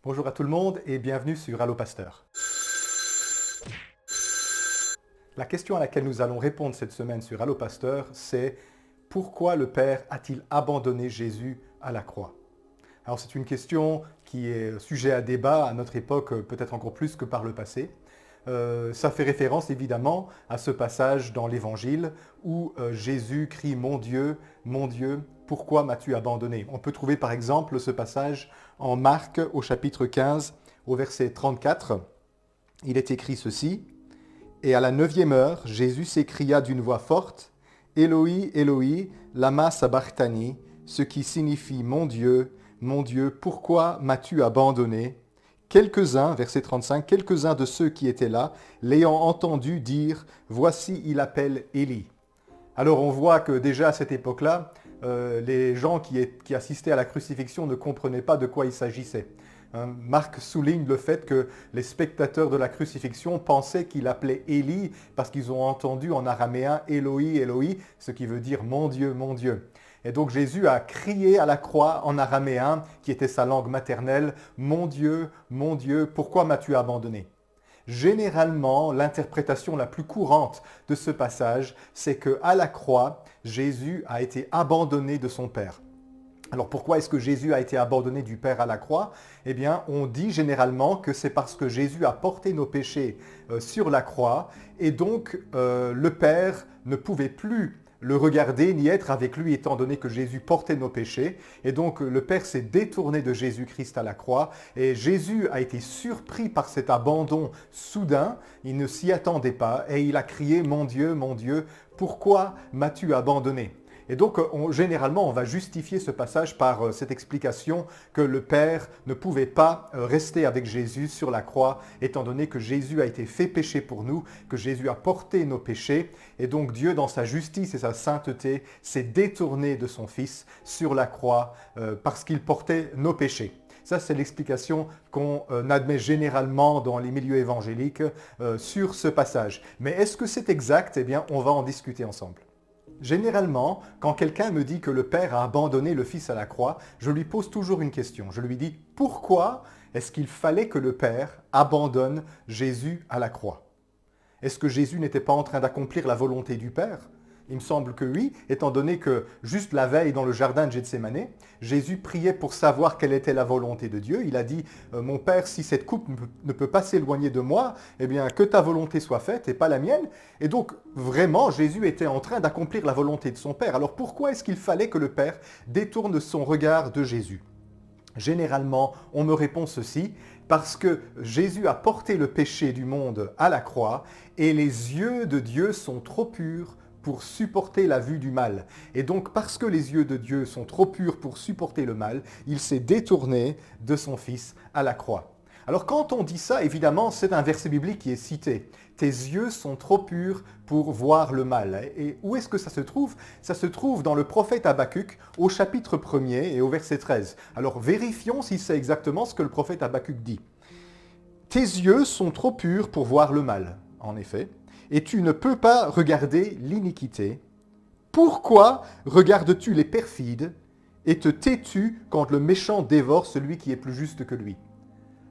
Bonjour à tout le monde et bienvenue sur Allo Pasteur. La question à laquelle nous allons répondre cette semaine sur Allo Pasteur, c'est pourquoi le Père a-t-il abandonné Jésus à la croix? Alors c'est une question qui est sujet à débat à notre époque, peut-être encore plus que par le passé. Ça fait référence évidemment à ce passage dans l'Évangile où Jésus crie mon Dieu, pourquoi m'as-tu abandonné ?» On peut trouver par exemple ce passage en Marc au chapitre 15 au verset 34. Il est écrit ceci: « Et à la 9e heure, Jésus s'écria d'une voix forte, « Éloi, Éloi, lama sabachthani » ce qui signifie mon Dieu, pourquoi m'as-tu abandonné ?» Quelques-uns, verset 35, quelques-uns de ceux qui étaient là, l'ayant entendu dire, voici, il appelle Élie. Alors on voit que déjà à cette époque-là, les gens qui assistaient à la crucifixion ne comprenaient pas de quoi il s'agissait. Marc souligne le fait que les spectateurs de la crucifixion pensaient qu'il appelait Élie parce qu'ils ont entendu en araméen Éloi, Éloi, ce qui veut dire mon Dieu, mon Dieu. Et donc Jésus a crié à la croix en araméen, qui était sa langue maternelle, mon Dieu, pourquoi m'as-tu abandonné ?» Généralement, l'interprétation la plus courante de ce passage, c'est qu'à la croix, Jésus a été abandonné de son Père. Alors pourquoi est-ce que Jésus a été abandonné du Père à la croix? Eh bien, on dit généralement que c'est parce que Jésus a porté nos péchés sur la croix et donc le Père ne pouvait plus le regarder ni être avec lui étant donné que Jésus portait nos péchés. Et donc le Père s'est détourné de Jésus-Christ à la croix et Jésus a été surpris par cet abandon soudain. Il ne s'y attendait pas et il a crié « Mon Dieu, pourquoi m'as-tu abandonné ?» Et donc, généralement, on va justifier ce passage par cette explication que le Père ne pouvait pas rester avec Jésus sur la croix, étant donné que Jésus a été fait péché pour nous, que Jésus a porté nos péchés. Et donc, Dieu, dans sa justice et sa sainteté, s'est détourné de son Fils sur la croix parce qu'il portait nos péchés. Ça, c'est l'explication qu'on admet généralement dans les milieux évangéliques sur ce passage. Mais est-ce que c'est exact? Eh bien, on va en discuter ensemble. Généralement, quand quelqu'un me dit que le Père a abandonné le Fils à la croix, je lui pose toujours une question. Je lui dis, pourquoi est-ce qu'il fallait que le Père abandonne Jésus à la croix? Est-ce que Jésus n'était pas en train d'accomplir la volonté du Père? Il me semble que oui, étant donné que juste la veille dans le jardin de Gethsémanée, Jésus priait pour savoir quelle était la volonté de Dieu. Il a dit « Mon Père, si cette coupe ne peut pas s'éloigner de moi, eh bien que ta volonté soit faite et pas la mienne. » Et donc vraiment, Jésus était en train d'accomplir la volonté de son Père. Alors pourquoi est-ce qu'il fallait que le Père détourne son regard de Jésus? Généralement, on me répond ceci, parce que Jésus a porté le péché du monde à la croix et les yeux de Dieu sont trop purs pour supporter la vue du mal. Et donc, parce que les yeux de Dieu sont trop purs pour supporter le mal, il s'est détourné de son Fils à la croix. Alors quand on dit ça, évidemment, c'est un verset biblique qui est cité. « Tes yeux sont trop purs pour voir le mal ». Et où est-ce que ça se trouve? Ça se trouve dans le prophète Habakkuk au chapitre 1er et au verset 13. Alors vérifions si c'est exactement ce que le prophète Habakkuk dit. « Tes yeux sont trop purs pour voir le mal ». En effet. Et tu ne peux pas regarder l'iniquité. Pourquoi regardes-tu les perfides et te tais-tu quand le méchant dévore celui qui est plus juste que lui?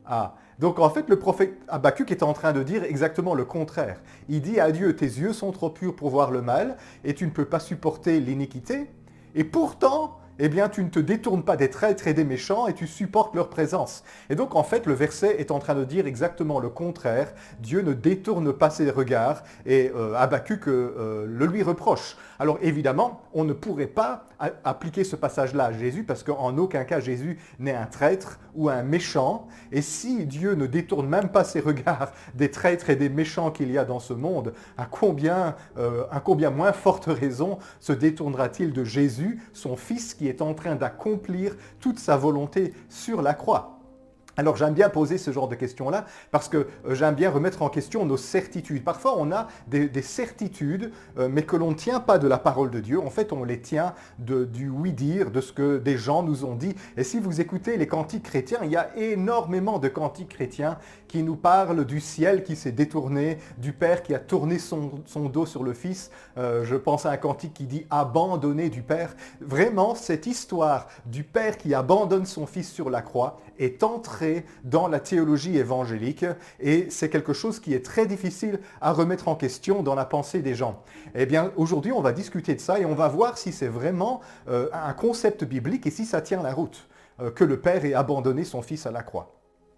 Ah, donc en fait le prophète Habakkuk est en train de dire exactement le contraire. Il dit à Dieu, tes yeux sont trop purs pour voir le mal et tu ne peux pas supporter l'iniquité. Et pourtant, eh bien, tu ne te détournes pas des traîtres et des méchants et tu supportes leur présence. Et donc, en fait, le verset est en train de dire exactement le contraire. Dieu ne détourne pas ses regards et Habakkuk le lui reproche. Alors, évidemment, on ne pourrait pas appliquer ce passage-là à Jésus parce qu'en aucun cas, Jésus n'est un traître ou un méchant. Et si Dieu ne détourne même pas ses regards des traîtres et des méchants qu'il y a dans ce monde, à combien moins forte raison se détournera-t-il de Jésus, son Fils qui est en train d'accomplir toute sa volonté sur la croix? Alors j'aime bien poser ce genre de questions-là parce que j'aime bien remettre en question nos certitudes. Parfois on a des certitudes mais que l'on ne tient pas de la parole de Dieu. En fait on les tient du oui-dire, de ce que des gens nous ont dit. Et si vous écoutez les cantiques chrétiens, il y a énormément de cantiques chrétiens qui nous parlent du ciel qui s'est détourné, du Père qui a tourné son dos sur le Fils. Je pense à un cantique qui dit « abandonné du Père ». Vraiment cette histoire du Père qui abandonne son Fils sur la croix est entrée entrer dans la théologie évangélique et c'est quelque chose qui est très difficile à remettre en question dans la pensée des gens. Eh bien, aujourd'hui, on va discuter de ça et on va voir si c'est vraiment un concept biblique et si ça tient la route, que le Père ait abandonné son Fils à la croix.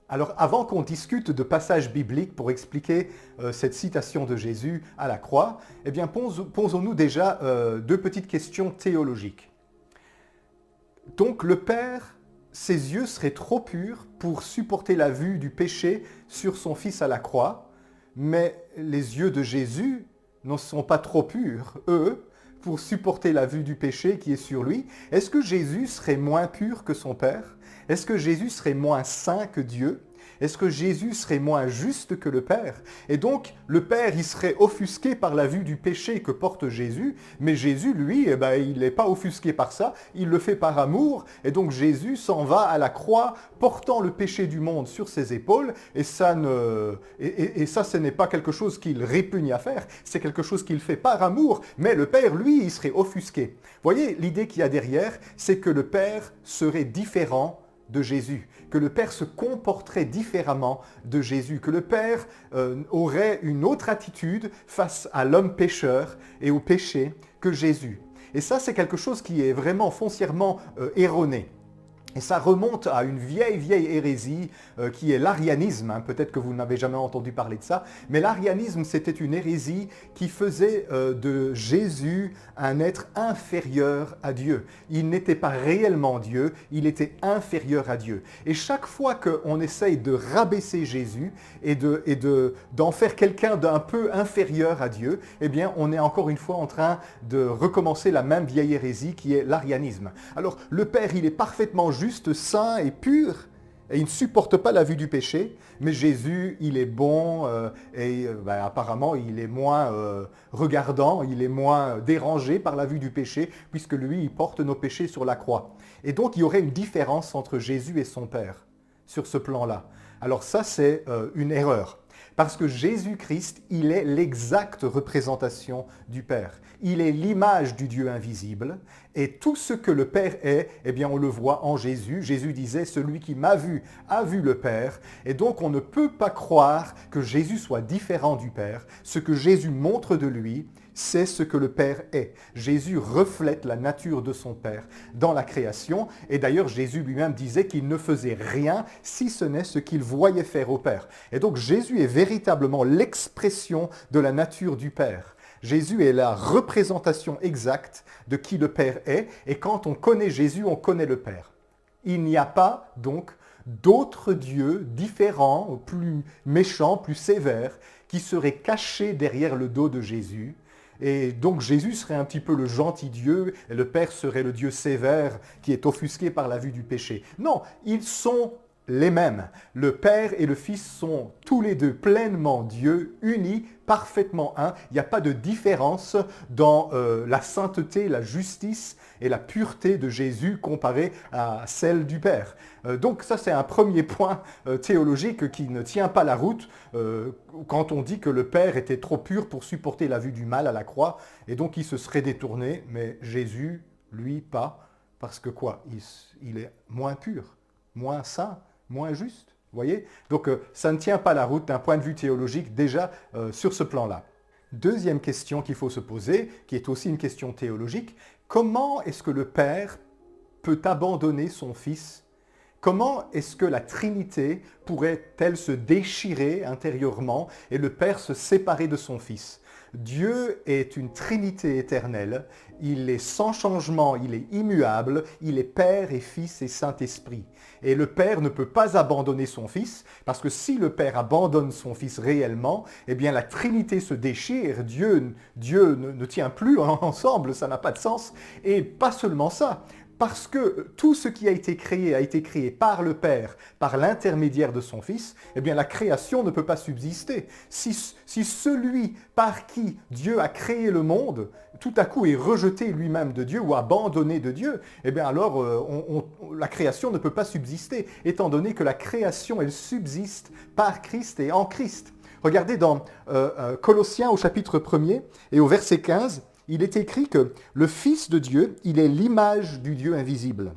Alors, avant qu'on discute de passages bibliques pour expliquer cette citation de Jésus à la croix, eh bien, posons-nous déjà deux petites questions théologiques. Donc, le Père, ses yeux seraient trop purs pour supporter la vue du péché sur son Fils à la croix, mais les yeux de Jésus ne sont pas trop purs, eux, pour supporter la vue du péché qui est sur lui. Est-ce que Jésus serait moins pur que son Père? Est-ce que Jésus serait moins saint que Dieu? Est-ce que Jésus serait moins juste que le Père? Et donc, le Père, il serait offusqué par la vue du péché que porte Jésus, mais Jésus, lui, il n'est pas offusqué par ça, il le fait par amour, et donc Jésus s'en va à la croix, portant le péché du monde sur ses épaules, et ça, ce n'est pas quelque chose qu'il répugne à faire, c'est quelque chose qu'il fait par amour, mais le Père, lui, il serait offusqué. Vous voyez, l'idée qu'il y a derrière, c'est que le Père serait différent de Jésus, que le Père se comporterait différemment de Jésus, que le Père aurait une autre attitude face à l'homme pécheur et au péché que Jésus. Et ça, c'est quelque chose qui est vraiment foncièrement erroné. Et ça remonte à une vieille hérésie qui est l'arianisme. Hein. Peut-être que vous n'avez jamais entendu parler de ça. Mais l'arianisme, c'était une hérésie qui faisait de Jésus un être inférieur à Dieu. Il n'était pas réellement Dieu, il était inférieur à Dieu. Et chaque fois qu'on essaye de rabaisser Jésus et d'en faire quelqu'un d'un peu inférieur à Dieu, eh bien, on est encore une fois en train de recommencer la même vieille hérésie qui est l'arianisme. Alors, le Père, il est parfaitement juste, saint et pur, et il ne supporte pas la vue du péché, mais Jésus, il est bon, apparemment, il est moins regardant, il est moins dérangé par la vue du péché, puisque lui, il porte nos péchés sur la croix. Et donc, il y aurait une différence entre Jésus et son Père, sur ce plan-là. Alors ça, c'est une erreur. Parce que Jésus-Christ, il est l'exacte représentation du Père. Il est l'image du Dieu invisible. Et tout ce que le Père est, eh bien, on le voit en Jésus. Jésus disait, celui qui m'a vu a vu le Père. Et donc, on ne peut pas croire que Jésus soit différent du Père. Ce que Jésus montre de lui, c'est ce que le Père est. Jésus reflète la nature de son Père dans la création. Et d'ailleurs, Jésus lui-même disait qu'il ne faisait rien si ce n'est ce qu'il voyait faire au Père. Et donc, Jésus est véritablement l'expression de la nature du Père. Jésus est la représentation exacte de qui le Père est. Et quand on connaît Jésus, on connaît le Père. Il n'y a pas, donc, d'autres dieux différents, plus méchants, plus sévères, qui seraient cachés derrière le dos de Jésus. Et donc Jésus serait un petit peu le gentil Dieu, et le Père serait le Dieu sévère qui est offusqué par la vue du péché. Non, ils sont les mêmes. Le Père et le Fils sont tous les deux pleinement Dieu, unis, parfaitement un. Il n'y a pas de différence dans la sainteté, la justice et la pureté de Jésus comparée à celle du Père. Donc ça, c'est un premier point théologique qui ne tient pas la route quand on dit que le Père était trop pur pour supporter la vue du mal à la croix, et donc il se serait détourné, mais Jésus, lui, pas, parce que quoi? Il est moins pur, moins saint, moins juste. Vous voyez? Donc ça ne tient pas la route d'un point de vue théologique déjà sur ce plan-là. Deuxième question qu'il faut se poser, qui est aussi une question théologique, comment est-ce que le Père peut abandonner son Fils? Comment est-ce que la Trinité pourrait-elle se déchirer intérieurement et le Père se séparer de son Fils? Dieu est une Trinité éternelle, il est sans changement, il est immuable, il est Père et Fils et Saint-Esprit. Et le Père ne peut pas abandonner son Fils, parce que si le Père abandonne son Fils réellement, eh bien la Trinité se déchire, Dieu ne tient plus ensemble, ça n'a pas de sens. Et pas seulement ça, parce que tout ce qui a été créé par le Père, par l'intermédiaire de son Fils, eh bien la création ne peut pas subsister. Si celui par qui Dieu a créé le monde, tout à coup est rejeté lui-même de Dieu ou abandonné de Dieu, eh bien alors la création ne peut pas subsister, étant donné que la création, elle subsiste par Christ et en Christ. Regardez dans Colossiens au chapitre 1er et au verset 15, il est écrit que le Fils de Dieu, il est l'image du Dieu invisible.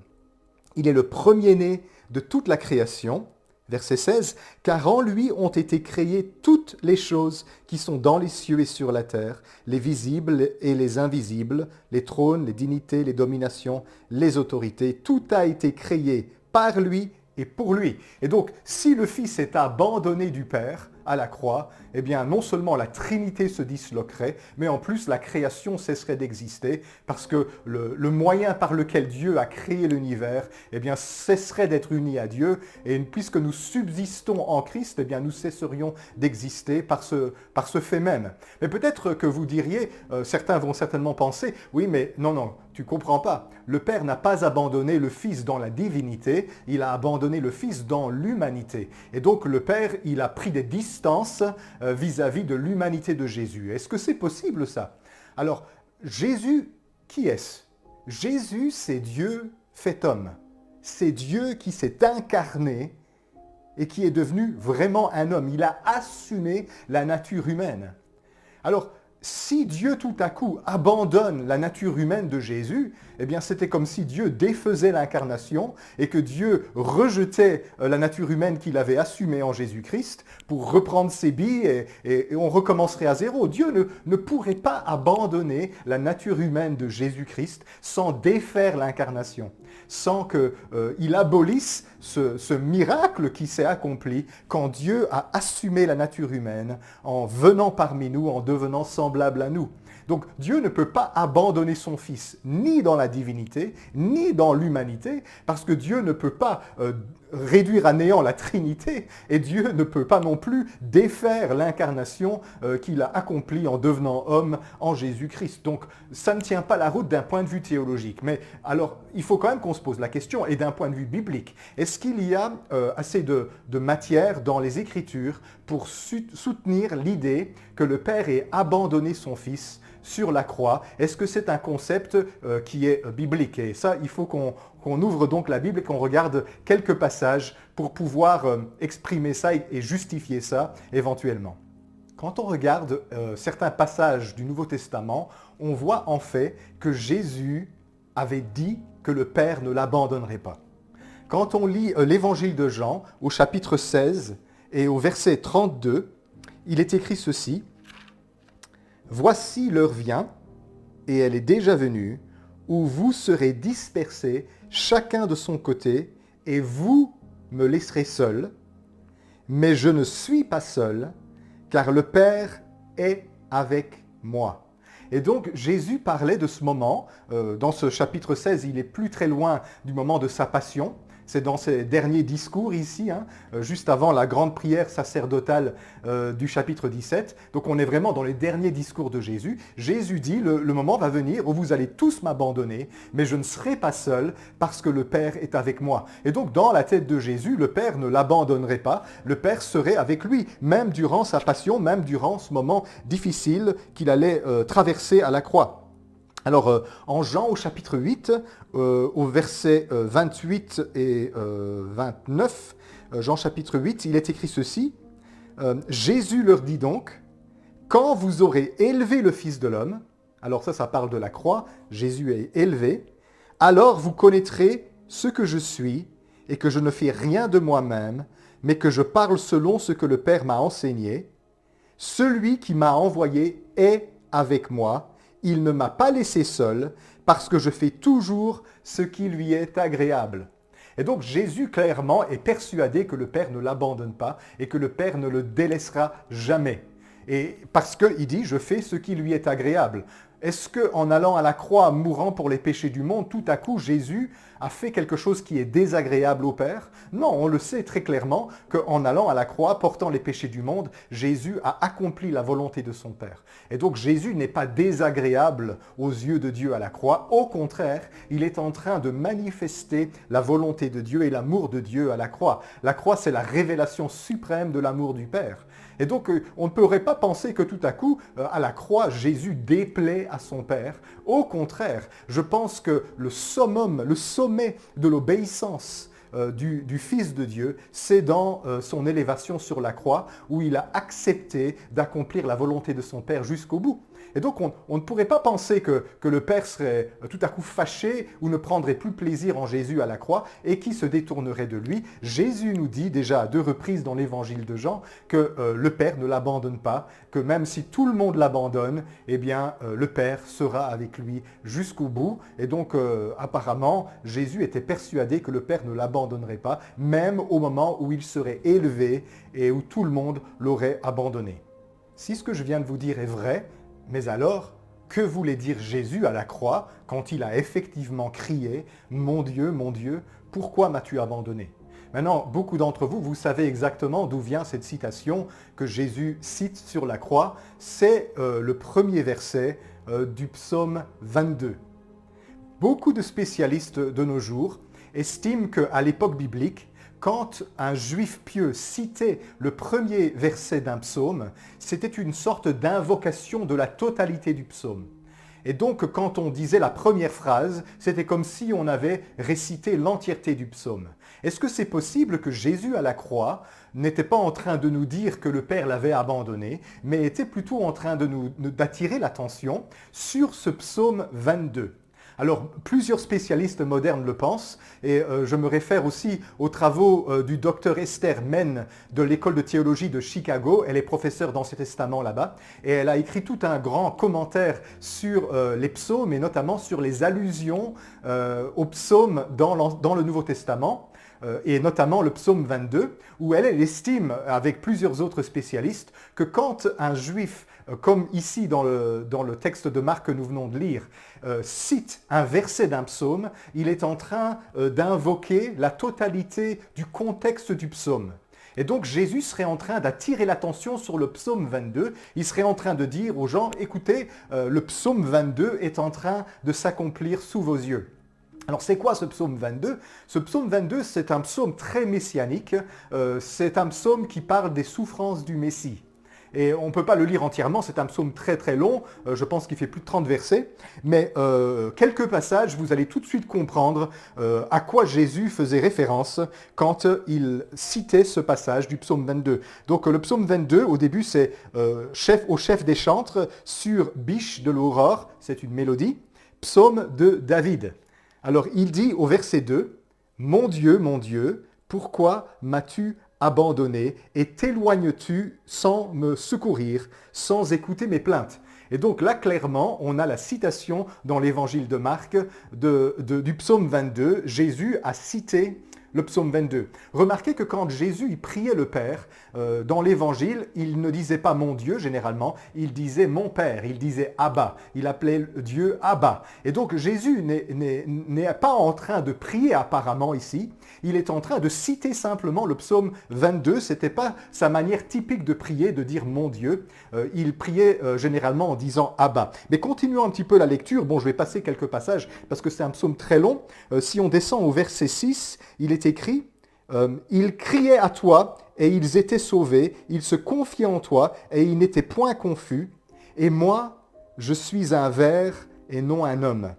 Il est le premier-né de toute la création, Verset 16, « Car en lui ont été créées toutes les choses qui sont dans les cieux et sur la terre, les visibles et les invisibles, les trônes, les dignités, les dominations, les autorités. Tout a été créé par lui et pour lui. » Et donc, si le Fils est abandonné du Père à la croix, eh bien, non seulement la Trinité se disloquerait, mais en plus la création cesserait d'exister, parce que le moyen par lequel Dieu a créé l'univers, eh bien, cesserait d'être uni à Dieu, et puisque nous subsistons en Christ, eh bien, nous cesserions d'exister par ce fait même. Mais peut-être que vous diriez, certains vont certainement penser, oui, mais non, tu ne comprends pas. Le Père n'a pas abandonné le Fils dans la divinité, il a abandonné le Fils dans l'humanité. Et donc le Père, il a pris des distances vis-à-vis de l'humanité de Jésus. Est-ce que c'est possible ça? Alors, Jésus, qui est-ce? Jésus, c'est Dieu fait homme. C'est Dieu qui s'est incarné et qui est devenu vraiment un homme. Il a assumé la nature humaine. Alors, si Dieu tout à coup abandonne la nature humaine de Jésus, eh bien c'était comme si Dieu défaisait l'incarnation et que Dieu rejetait la nature humaine qu'il avait assumée en Jésus-Christ pour reprendre ses billes et on recommencerait à zéro. Dieu ne pourrait pas abandonner la nature humaine de Jésus-Christ sans défaire l'incarnation, sans qu'il abolisse ce miracle qui s'est accompli quand Dieu a assumé la nature humaine en venant parmi nous, en devenant semblable à nous. Donc Dieu ne peut pas abandonner son Fils, ni dans la divinité, ni dans l'humanité, parce que Dieu ne peut pas réduire à néant la Trinité, et Dieu ne peut pas non plus défaire l'incarnation qu'il a accomplie en devenant homme en Jésus-Christ. Donc ça ne tient pas la route d'un point de vue théologique. Mais alors, il faut quand même qu'on se pose la question, et d'un point de vue biblique, est-ce qu'il y a assez de matière dans les Écritures pour soutenir l'idée que le Père ait abandonné son Fils sur la croix? Est-ce que c'est un concept qui est biblique? Et ça, il faut qu'on ouvre donc la Bible et qu'on regarde quelques passages pour pouvoir exprimer ça et justifier ça éventuellement. Quand on regarde certains passages du Nouveau Testament, on voit en fait que Jésus avait dit que le Père ne l'abandonnerait pas. Quand on lit l'évangile de Jean au chapitre 16 et au verset 32, il est écrit ceci: « Voici l'heure vient, et elle est déjà venue, où vous serez dispersés chacun de son côté, et vous me laisserez seul. Mais je ne suis pas seul, car le Père est avec moi. » Et donc Jésus parlait de ce moment, dans ce chapitre 16, il est plus très loin du moment de sa passion. C'est dans ses derniers discours ici, juste avant la grande prière sacerdotale du chapitre 17. Donc on est vraiment dans les derniers discours de Jésus. Jésus dit, le moment va venir où vous allez tous m'abandonner, mais je ne serai pas seul parce que le Père est avec moi. Et donc dans la tête de Jésus, le Père ne l'abandonnerait pas, le Père serait avec lui, même durant sa passion, même durant ce moment difficile qu'il allait traverser à la croix. Alors, en Jean, au chapitre 8, au verset 28 et 29, Jean chapitre 8, il est écrit ceci, « Jésus leur dit donc, quand vous aurez élevé le Fils de l'homme, » alors ça parle de la croix, Jésus est élevé, « alors vous connaîtrez ce que je suis et que je ne fais rien de moi-même, mais que je parle selon ce que le Père m'a enseigné. Celui qui m'a envoyé est avec moi. Il ne m'a pas laissé seul, parce que je fais toujours ce qui lui est agréable. » Et donc Jésus clairement est persuadé que le Père ne l'abandonne pas et que le Père ne le délaissera jamais. Et parce qu'il dit « je fais ce qui lui est agréable ». Est-ce qu'en allant à la croix, mourant pour les péchés du monde, tout à coup Jésus a fait quelque chose qui est désagréable au Père? Non, on le sait très clairement qu'en allant à la croix, portant les péchés du monde, Jésus a accompli la volonté de son Père. Et donc Jésus n'est pas désagréable aux yeux de Dieu à la croix. Au contraire, il est en train de manifester la volonté de Dieu et l'amour de Dieu à la croix. La croix, c'est la révélation suprême de l'amour du Père. Et donc, on ne pourrait pas penser que tout à coup, à la croix, Jésus déplaît à son Père. Au contraire, je pense que le sommet de l'obéissance du Fils de Dieu, c'est dans son élévation sur la croix, où il a accepté d'accomplir la volonté de son Père jusqu'au bout. Et donc on ne pourrait pas penser que le Père serait tout à coup fâché ou ne prendrait plus plaisir en Jésus à la croix et qui se détournerait de lui. Jésus nous dit déjà à 2 reprises dans l'évangile de Jean que le Père ne l'abandonne pas, que même si tout le monde l'abandonne, eh bien le Père sera avec lui jusqu'au bout. Et donc apparemment, Jésus était persuadé que le Père ne l'abandonnerait pas, même au moment où il serait élevé et où tout le monde l'aurait abandonné. Si ce que je viens de vous dire est vrai, mais alors, que voulait dire Jésus à la croix quand il a effectivement crié « Mon Dieu, pourquoi m'as-tu abandonné ?» Maintenant, beaucoup d'entre vous, vous savez exactement d'où vient cette citation que Jésus cite sur la croix. C'est le premier verset du psaume 22. Beaucoup de spécialistes de nos jours estiment qu'à l'époque biblique, quand un juif pieux citait le premier verset d'un psaume, c'était une sorte d'invocation de la totalité du psaume. Et donc, quand on disait la première phrase, c'était comme si on avait récité l'entièreté du psaume. Est-ce que c'est possible que Jésus à la croix n'était pas en train de nous dire que le Père l'avait abandonné, mais était plutôt en train d'attirer l'attention sur ce psaume 22 ? Alors, plusieurs spécialistes modernes le pensent, et je me réfère aussi aux travaux du docteur Esther Menn de l'école de théologie de Chicago. Elle est professeure d'Ancien Testament là-bas, et elle a écrit tout un grand commentaire sur les psaumes, et notamment sur les allusions aux psaumes dans le Nouveau Testament. Et notamment le psaume 22, où elle estime, avec plusieurs autres spécialistes, que quand un juif, comme ici dans le texte de Marc que nous venons de lire, cite un verset d'un psaume, il est en train d'invoquer la totalité du contexte du psaume. Et donc Jésus serait en train d'attirer l'attention sur le psaume 22, il serait en train de dire aux gens, écoutez, le psaume 22 est en train de s'accomplir sous vos yeux. Alors c'est quoi ce psaume 22 ? Ce psaume 22, c'est un psaume très messianique, c'est un psaume qui parle des souffrances du Messie. Et on ne peut pas le lire entièrement, c'est un psaume très très long, je pense qu'il fait plus de 30 versets, mais quelques passages, vous allez tout de suite comprendre à quoi Jésus faisait référence quand il citait ce passage du psaume 22. Donc le psaume 22, au début, c'est au chef des chantres sur Biche de l'aurore, c'est une mélodie, psaume de David. Alors il dit au verset 2, « Mon Dieu, pourquoi m'as-tu abandonné et t'éloignes-tu sans me secourir, sans écouter mes plaintes ?» Et donc là, clairement, on a la citation dans l'évangile de Marc du psaume 22. Jésus a cité le psaume 22. Remarquez que quand Jésus il priait le Père, dans l'évangile, il ne disait pas mon Dieu généralement, il disait mon Père, il disait Abba, il appelait Dieu Abba. Et donc Jésus n'est pas en train de prier apparemment ici, il est en train de citer simplement le psaume 22, ce n'était pas sa manière typique de prier, de dire mon Dieu, il priait généralement en disant Abba. Mais continuons un petit peu la lecture, bon je vais passer quelques passages parce que c'est un psaume très long, si on descend au verset 6, il est écrit « Ils criaient à toi et ils étaient sauvés, ils se confiaient en toi et ils n'étaient point confus. Et moi, je suis un ver et non un homme,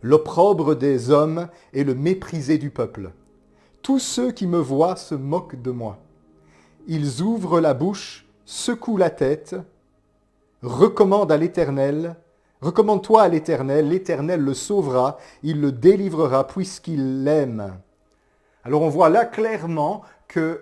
l'opprobre des hommes et le méprisé du peuple. Tous ceux qui me voient se moquent de moi. Ils ouvrent la bouche, secouent la tête, recommandent-toi à l'Éternel, l'Éternel le sauvera, il le délivrera puisqu'il l'aime. » Alors on voit là clairement que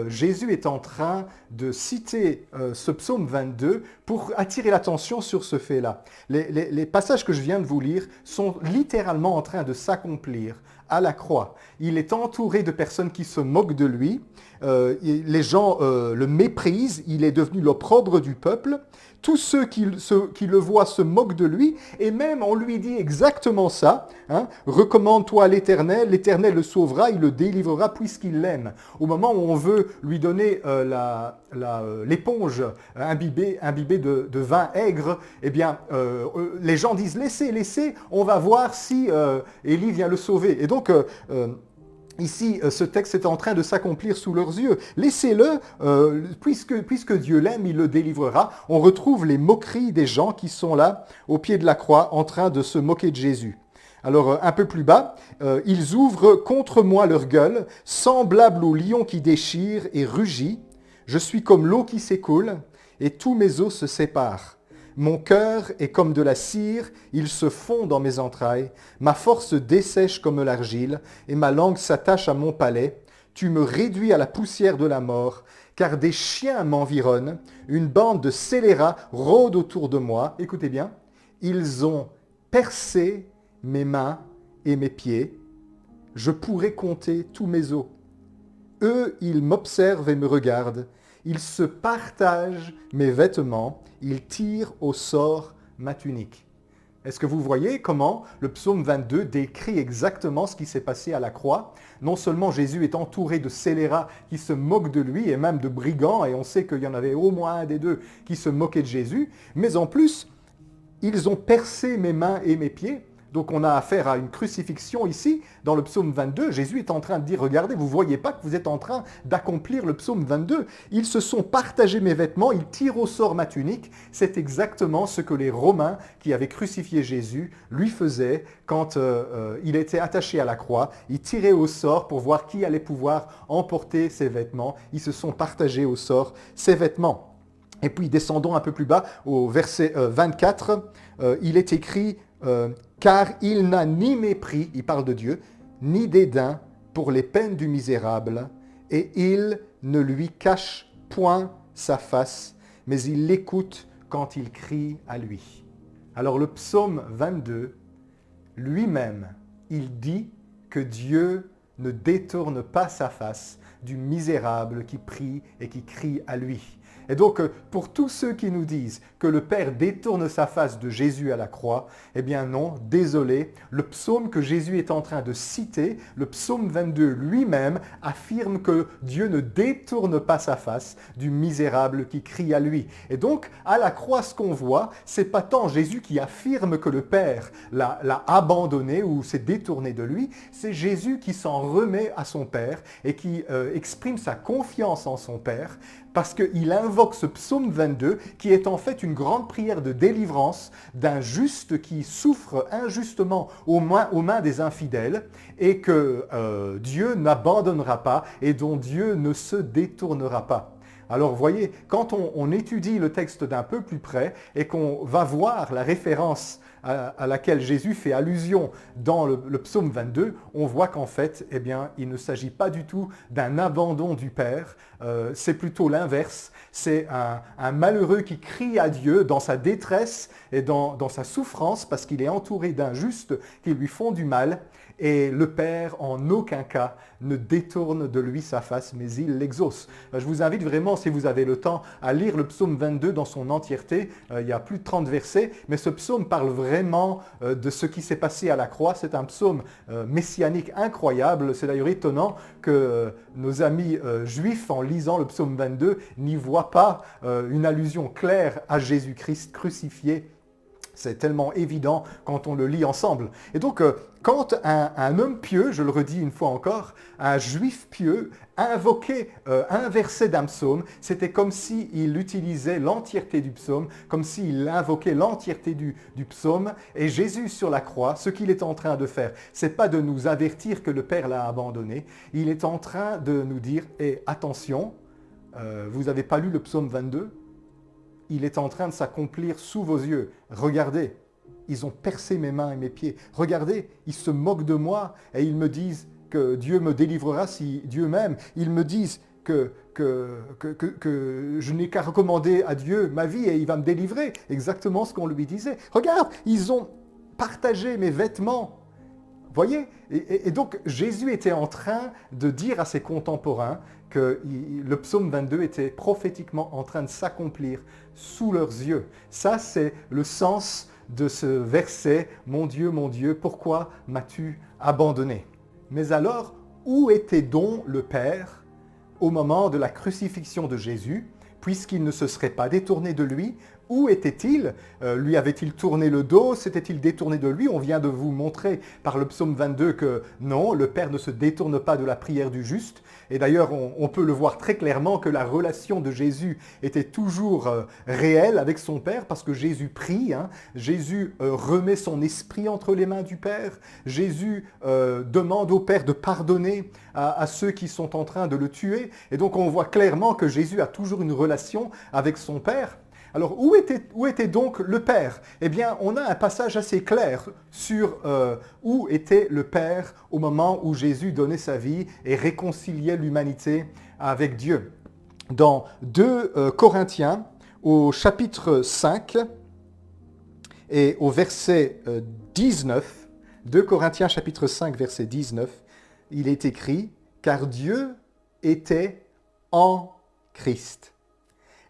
Jésus est en train de citer ce psaume 22 pour attirer l'attention sur ce fait-là. Les passages que je viens de vous lire sont littéralement en train de s'accomplir à la croix. Il est entouré de personnes qui se moquent de lui. Les gens le méprisent, il est devenu l'opprobre du peuple. Tous ceux qui le voient se moquent de lui, et même on lui dit exactement ça, hein, « Recommande-toi à l'Éternel, l'Éternel le sauvera, il le délivrera puisqu'il l'aime. » Au moment où on veut lui donner l'éponge imbibée de vin aigre, eh bien, les gens disent « Laissez, on va voir si Élie vient le sauver. » Et donc, ici, ce texte est en train de s'accomplir sous leurs yeux. Laissez-le, puisque Dieu l'aime, il le délivrera. On retrouve les moqueries des gens qui sont là, au pied de la croix, en train de se moquer de Jésus. Alors, un peu plus bas, ils ouvrent contre moi leur gueule, semblable au lion qui déchire et rugit. Je suis comme l'eau qui s'écoule, et tous mes os se séparent. Mon cœur est comme de la cire, il se fond dans mes entrailles. Ma force dessèche comme l'argile, et ma langue s'attache à mon palais. Tu me réduis à la poussière de la mort, car des chiens m'environnent. Une bande de scélérats rôde autour de moi. Écoutez bien, ils ont percé mes mains et mes pieds. Je pourrais compter tous mes os. Eux, ils m'observent et me regardent. Ils se partagent mes vêtements. Ils tirent au sort ma tunique. Est-ce que vous voyez comment le psaume 22 décrit exactement ce qui s'est passé à la croix? Non seulement Jésus est entouré de scélérats qui se moquent de lui et même de brigands, et on sait qu'il y en avait au moins un des deux qui se moquait de Jésus, mais en plus, ils ont percé mes mains et mes pieds. Donc on a affaire à une crucifixion ici, dans le psaume 22. Jésus est en train de dire, regardez, vous ne voyez pas que vous êtes en train d'accomplir le psaume 22. Ils se sont partagés mes vêtements, ils tirent au sort ma tunique. C'est exactement ce que les Romains qui avaient crucifié Jésus lui faisaient quand il était attaché à la croix. Ils tiraient au sort pour voir qui allait pouvoir emporter ses vêtements. Ils se sont partagés au sort ses vêtements. Et puis descendons un peu plus bas au verset 24, il est écrit car il n'a ni mépris, il parle de Dieu, ni dédain pour les peines du misérable, et il ne lui cache point sa face, mais il l'écoute quand il crie à lui. Alors le psaume 22, lui-même, il dit que Dieu ne détourne pas sa face du misérable qui prie et qui crie à lui. Et donc, pour tous ceux qui nous disent que le Père détourne sa face de Jésus à la croix, eh bien non, désolé, le psaume que Jésus est en train de citer, le psaume 22 lui-même, affirme que Dieu ne détourne pas sa face du misérable qui crie à lui. Et donc, à la croix, ce qu'on voit, c'est pas tant Jésus qui affirme que le Père l'a abandonné ou s'est détourné de lui, c'est Jésus qui s'en remet à son Père et qui exprime sa confiance en son Père, parce qu'il invoque ce psaume 22 qui est en fait une grande prière de délivrance d'un juste qui souffre injustement aux mains des infidèles et que Dieu n'abandonnera pas et dont Dieu ne se détournera pas. Alors voyez, quand on étudie le texte d'un peu plus près et qu'on va voir la référence à laquelle Jésus fait allusion dans le psaume 22, on voit qu'en fait, eh bien, il ne s'agit pas du tout d'un abandon du Père, c'est plutôt l'inverse. C'est un malheureux qui crie à Dieu dans sa détresse et dans sa souffrance parce qu'il est entouré d'injustes qui lui font du mal. Et le Père, en aucun cas, ne détourne de lui sa face, mais il l'exauce. Je vous invite vraiment, si vous avez le temps, à lire le psaume 22 dans son entièreté. Il y a plus de 30 versets, mais ce psaume parle vraiment de ce qui s'est passé à la croix. C'est un psaume messianique incroyable. C'est d'ailleurs étonnant que nos amis juifs, en lisant le psaume 22, n'y voient pas une allusion claire à Jésus-Christ crucifié. C'est tellement évident quand on le lit ensemble. Et donc, quand un homme pieux, je le redis une fois encore, un juif pieux, invoquait un verset d'un psaume, c'était comme s'il utilisait l'entièreté du psaume, comme s'il invoquait l'entièreté du psaume. Et Jésus sur la croix, ce qu'il est en train de faire, c'est pas de nous avertir que le Père l'a abandonné, il est en train de nous dire, attention, vous n'avez pas lu le psaume 22 ? Il est en train de s'accomplir sous vos yeux. Regardez, ils ont percé mes mains et mes pieds. Regardez, ils se moquent de moi et ils me disent que Dieu me délivrera si Dieu m'aime. Ils me disent que je n'ai qu'à recommander à Dieu ma vie et il va me délivrer. Exactement ce qu'on lui disait. Regarde, ils ont partagé mes vêtements. Voyez, et donc Jésus était en train de dire à ses contemporains que le psaume 22 était prophétiquement en train de s'accomplir sous leurs yeux. Ça, c'est le sens de ce verset « Mon Dieu, pourquoi m'as-tu abandonné ?» Mais alors, où était donc le Père au moment de la crucifixion de Jésus, puisqu'il ne se serait pas détourné de lui? Où était-il? Lui avait-il tourné le dos? S'était-il détourné de lui? On vient de vous montrer par le psaume 22 que non, le Père ne se détourne pas de la prière du juste. Et d'ailleurs, on peut le voir très clairement que la relation de Jésus était toujours réelle avec son Père parce que Jésus prie. Jésus remet son esprit entre les mains du Père. Jésus demande au Père de pardonner à ceux qui sont en train de le tuer. Et donc on voit clairement que Jésus a toujours une relation avec son Père. Alors, où était donc le Père? Eh bien, on a un passage assez clair sur où était le Père au moment où Jésus donnait sa vie et réconciliait l'humanité avec Dieu. Dans 2 Corinthiens, au chapitre 5 et au verset 19, 2 Corinthiens chapitre 5, verset 19, il est écrit « Car Dieu était en Christ,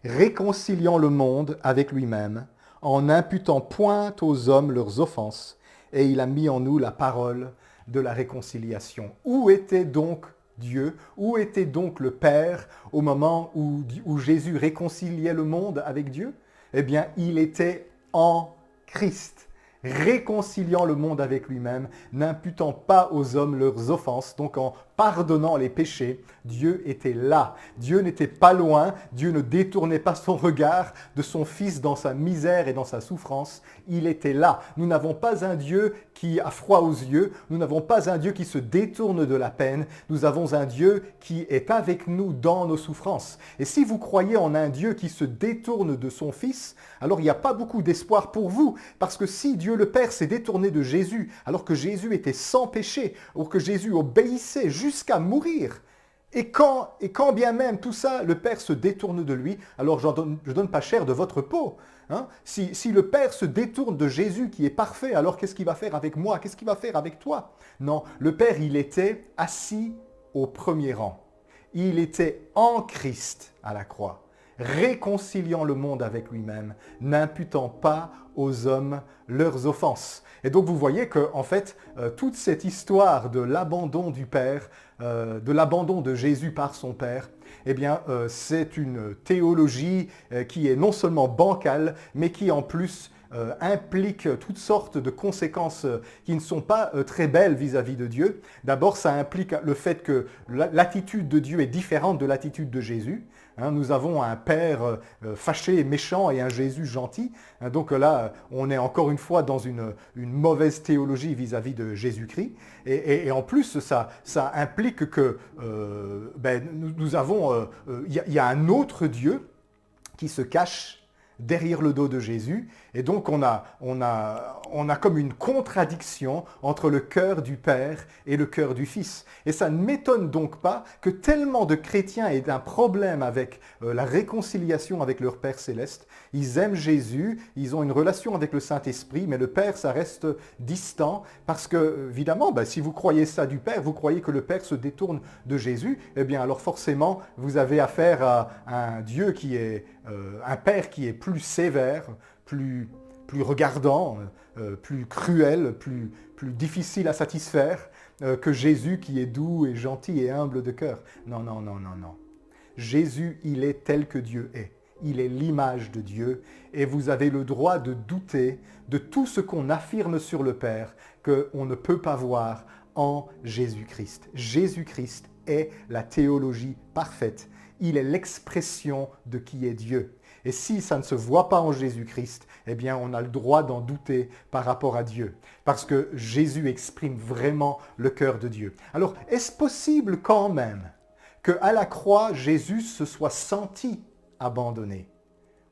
réconciliant le monde avec lui-même, en n'imputant point aux hommes leurs offenses, et il a mis en nous la parole de la réconciliation. » Où était donc Dieu? Où était donc le Père au moment où Jésus réconciliait le monde avec Dieu? Eh bien, il était en Christ, réconciliant le monde avec lui-même, n'imputant pas aux hommes leurs offenses, donc en pardonnant les péchés. Dieu était là. Dieu n'était pas loin. Dieu ne détournait pas son regard de son Fils dans sa misère et dans sa souffrance. Il était là. Nous n'avons pas un Dieu qui a froid aux yeux. Nous n'avons pas un Dieu qui se détourne de la peine. Nous avons un Dieu qui est avec nous dans nos souffrances. Et si vous croyez en un Dieu qui se détourne de son Fils, alors il n'y a pas beaucoup d'espoir pour vous. Parce que si Dieu le Père s'est détourné de Jésus, alors que Jésus était sans péché, ou que Jésus obéissait jusqu'à mourir, et quand bien même tout ça, le Père se détourne de lui, alors je donne pas cher de votre peau. Hein? Si le Père se détourne de Jésus qui est parfait, alors qu'est-ce qu'il va faire avec moi? Qu'est-ce qu'il va faire avec toi? Non, le Père, il était assis au premier rang. Il était en Christ à la croix, réconciliant le monde avec lui-même, n'imputant pas aux hommes leurs offenses. Et donc vous voyez que en fait, toute cette histoire de l'abandon du Père, de l'abandon de Jésus par son Père, eh bien, c'est une théologie qui est non seulement bancale, mais qui en plus implique toutes sortes de conséquences qui ne sont pas très belles vis-à-vis de Dieu. D'abord, ça implique le fait que l'attitude de Dieu est différente de l'attitude de Jésus. Hein, nous avons un Père fâché et méchant et un Jésus gentil. Hein, donc là, on est encore une fois dans une mauvaise théologie vis-à-vis de Jésus-Christ. Et en plus, ça implique que nous avons, il y a un autre Dieu qui se cache derrière le dos de Jésus. Et donc on a comme une contradiction entre le cœur du Père et le cœur du Fils. Et ça ne m'étonne donc pas que tellement de chrétiens aient un problème avec la réconciliation avec leur Père céleste. Ils aiment Jésus, ils ont une relation avec le Saint-Esprit, mais le Père, ça reste distant parce que, évidemment, si vous croyez ça du Père, vous croyez que le Père se détourne de Jésus, eh bien alors forcément, vous avez affaire à un Dieu qui est, un Père qui est plus sévère, plus regardant, plus cruel, plus difficile à satisfaire que Jésus qui est doux et gentil et humble de cœur. Non, non, non, non, non. Jésus, il est tel que Dieu est. Il est l'image de Dieu et vous avez le droit de douter de tout ce qu'on affirme sur le Père qu'on ne peut pas voir en Jésus-Christ. Jésus-Christ est la théologie parfaite. Il est l'expression de qui est Dieu. Et si ça ne se voit pas en Jésus-Christ, eh bien on a le droit d'en douter par rapport à Dieu. Parce que Jésus exprime vraiment le cœur de Dieu. Alors, est-ce possible quand même qu'à la croix, Jésus se soit senti abandonné?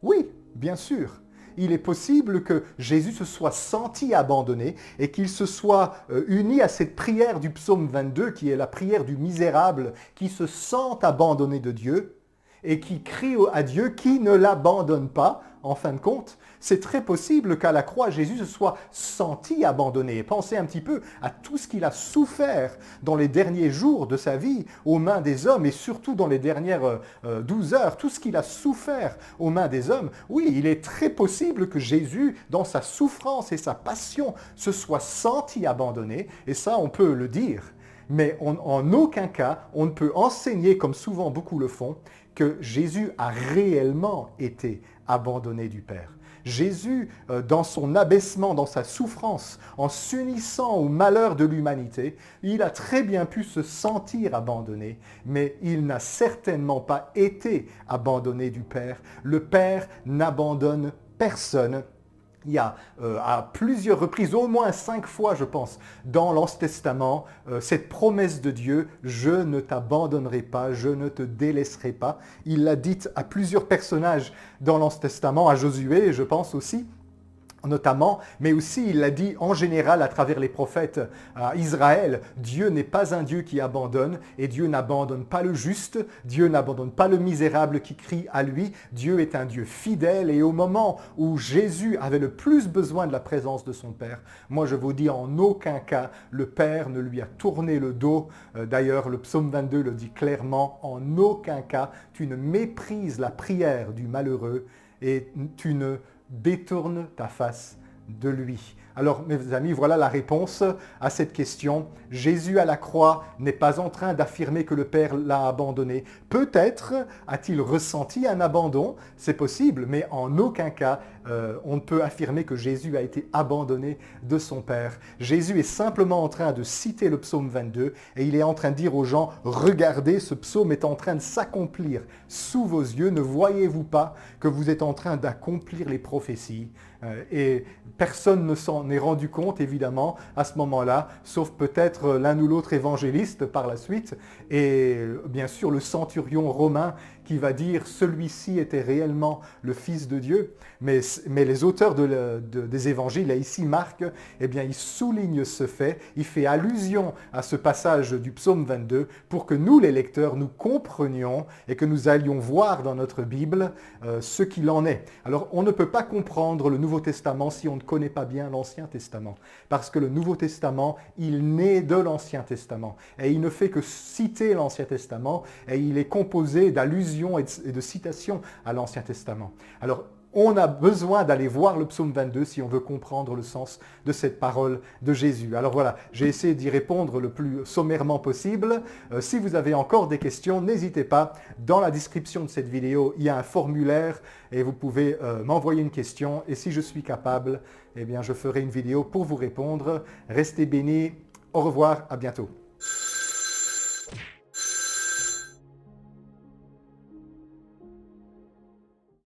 Oui, bien sûr. Il est possible que Jésus se soit senti abandonné et qu'il se soit uni à cette prière du psaume 22 qui est la prière du misérable qui se sent abandonné de Dieu et qui crie à Dieu qui ne l'abandonne pas, en fin de compte. C'est très possible qu'à la croix, Jésus se soit senti abandonné. Pensez un petit peu à tout ce qu'il a souffert dans les derniers jours de sa vie aux mains des hommes et surtout dans les dernières 12 heures, tout ce qu'il a souffert aux mains des hommes. Oui, il est très possible que Jésus, dans sa souffrance et sa passion, se soit senti abandonné, et ça, on peut le dire. Mais en aucun cas, on ne peut enseigner, comme souvent beaucoup le font, que Jésus a réellement été abandonné du Père. Jésus, dans son abaissement, dans sa souffrance, en s'unissant au malheur de l'humanité, il a très bien pu se sentir abandonné, mais il n'a certainement pas été abandonné du Père. Le Père n'abandonne personne. Il y a à plusieurs reprises, au moins 5 fois je pense, dans l'Ancien Testament, cette promesse de Dieu, je ne t'abandonnerai pas, je ne te délaisserai pas. Il l'a dite à plusieurs personnages dans l'Ancien Testament, à Josué je pense aussi, notamment, mais aussi il l'a dit en général à travers les prophètes à Israël, Dieu n'est pas un Dieu qui abandonne et Dieu n'abandonne pas le juste, Dieu n'abandonne pas le misérable qui crie à lui, Dieu est un Dieu fidèle et au moment où Jésus avait le plus besoin de la présence de son Père, moi je vous dis en aucun cas le Père ne lui a tourné le dos, d'ailleurs le psaume 22 le dit clairement, en aucun cas tu ne méprises la prière du malheureux et tu ne détourne ta face de lui. Alors, mes amis, voilà la réponse à cette question. Jésus à la croix n'est pas en train d'affirmer que le Père l'a abandonné. Peut-être a-t-il ressenti un abandon, c'est possible, mais en aucun cas, on ne peut affirmer que Jésus a été abandonné de son Père. Jésus est simplement en train de citer le psaume 22 et il est en train de dire aux gens, regardez, ce psaume est en train de s'accomplir sous vos yeux. Ne voyez-vous pas que vous êtes en train d'accomplir les prophéties? Et personne ne s'en est rendu compte, évidemment, à ce moment-là, sauf peut-être l'un ou l'autre évangéliste par la suite, et bien sûr le centurion romain qui va dire « celui-ci était réellement le Fils de Dieu ». Mais les auteurs des évangiles, et ici Marc, eh bien, il souligne ce fait, il fait allusion à ce passage du psaume 22 pour que nous, les lecteurs, nous comprenions et que nous allions voir dans notre Bible ce qu'il en est. Alors, on ne peut pas comprendre le Nouveau Testament si on ne connaît pas bien l'Ancien Testament, parce que le Nouveau Testament, il naît de l'Ancien Testament, et il ne fait que citer l'Ancien Testament, et il est composé d'allusions et de citations à l'Ancien Testament. Alors, on a besoin d'aller voir le psaume 22 si on veut comprendre le sens de cette parole de Jésus. Alors voilà, j'ai essayé d'y répondre le plus sommairement possible. Si vous avez encore des questions, n'hésitez pas. Dans la description de cette vidéo, il y a un formulaire et vous pouvez m'envoyer une question. Et si je suis capable, eh bien, je ferai une vidéo pour vous répondre. Restez bénis. Au revoir, à bientôt.